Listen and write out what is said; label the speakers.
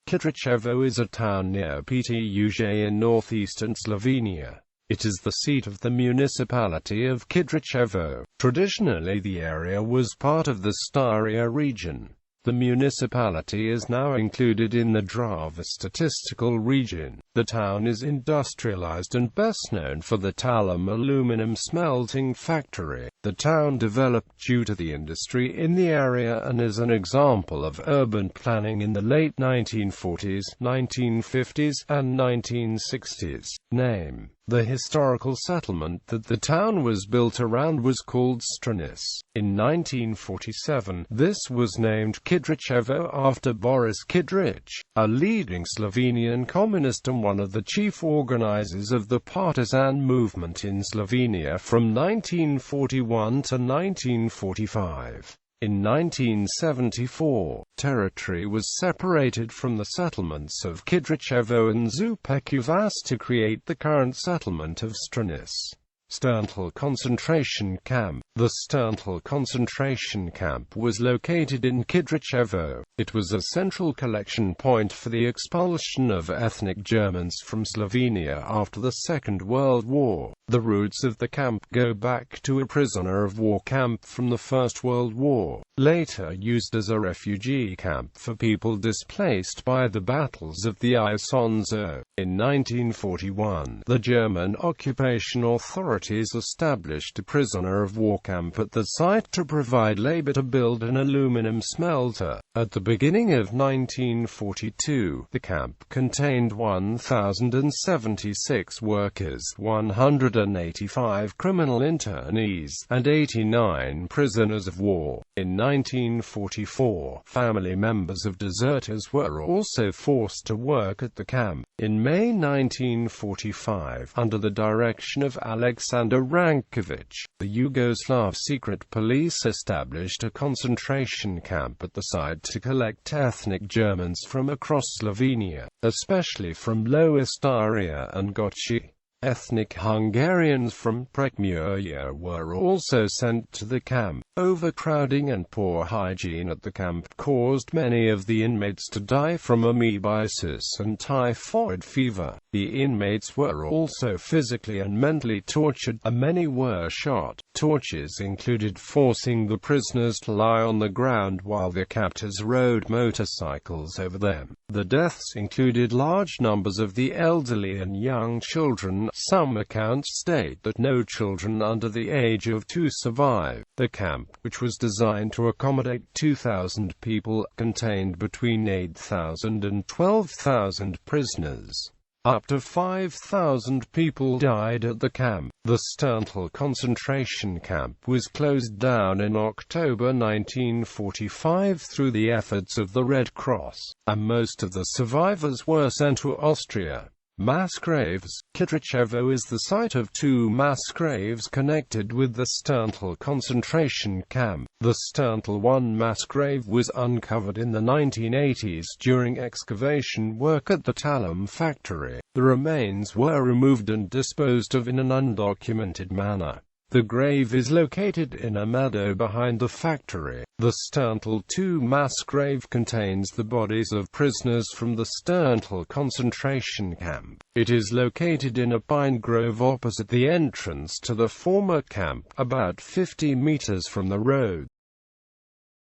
Speaker 1: Kidričevo is a town near Ptuj in northeastern Slovenia. It is the seat of the Municipality of Kidričevo. Traditionally the area was part of the Styria region. The municipality is now included in the Drava Statistical Region. The town is industrialized and best known for the Talum aluminum smelting factory. The town developed due to the industry in the area and is an example of urban planning in the late 1940s, 1950s, and 1960s. Name: the historical settlement that the town was built around was called Styria. In 1947, this was named Kidričevo after Boris Kidrič, a leading Slovenian communist and one of the chief organizers of the partisan movement in Slovenia from 1941 to 1945. In 1974, territory was separated from the settlements of Kidričevo and Župečuvac to create the current settlement of Styria. Styria concentration camp. The Styria concentration camp was located in Kidričevo. It was a central collection point for the expulsion of ethnic Germans from Slovenia after the Second World War. The roots of the camp go back to a prisoner of war camp from the First World War, later used as a refugee camp for people displaced by the battles of the Isonzo. In 1941, the German occupation authorities established a prisoner of war camp at the site to provide labor to build an aluminum smelter. At the beginning of 1942, the camp contained 1,076 workers, 185 criminal internees, and 89 prisoners of war. In 1944, family members of deserters were also forced to work at the camp. In May 1945, under the direction of Alexander Rankovic, the Yugoslav secret police established a concentration camp at the site to collect ethnic Germans from across Slovenia, especially from Lower Styria and Gotti. Ethnic Hungarians from Prekmurje were also sent to the camp. Overcrowding and poor hygiene at the camp caused many of the inmates to die from amoebiasis and typhoid fever. The inmates were also physically and mentally tortured, and many were shot. Tortures included forcing the prisoners to lie on the ground while their captors rode motorcycles over them. The deaths included large numbers of the elderly and young children. Some accounts state that no children under the age of 2 survived. The camp, which was designed to accommodate 2,000 people, contained between 8,000 and 12,000 prisoners. Up to 5,000 people died at the camp. The Styria concentration camp was closed down in October 1945 through the efforts of the Red Cross, and most of the survivors were sent to Austria. Mass graves. Kidričevo is the site of 2 mass graves connected with the Styria concentration camp. The Styria 1 mass grave was uncovered in the 1980s during excavation work at the Talum factory. The remains were removed and disposed of in an undocumented manner. The grave is located in a meadow behind the factory. The Styria 2 mass grave contains the bodies of prisoners from the Styria concentration camp. It is located in a pine grove opposite the entrance to the former camp, about 50 meters from the road.